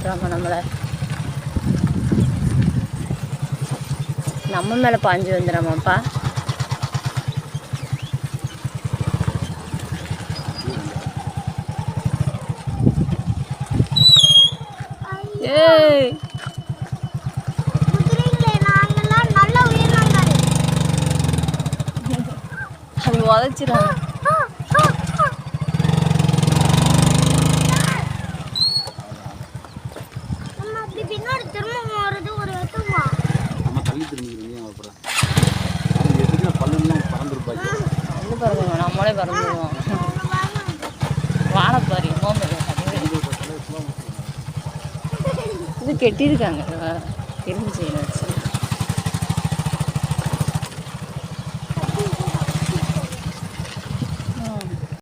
வந்துடுறாங்க நம்மளை. நம்ம மேலே பாஞ்சு வந்துடுறாமாப்பா. ஏய் அது உதச்சிடாங்க. நம்மளே பறந்துடுவோம். வாழைப்பாரி இது கெட்டியிருக்காங்க இரும்பு செய்யணும்.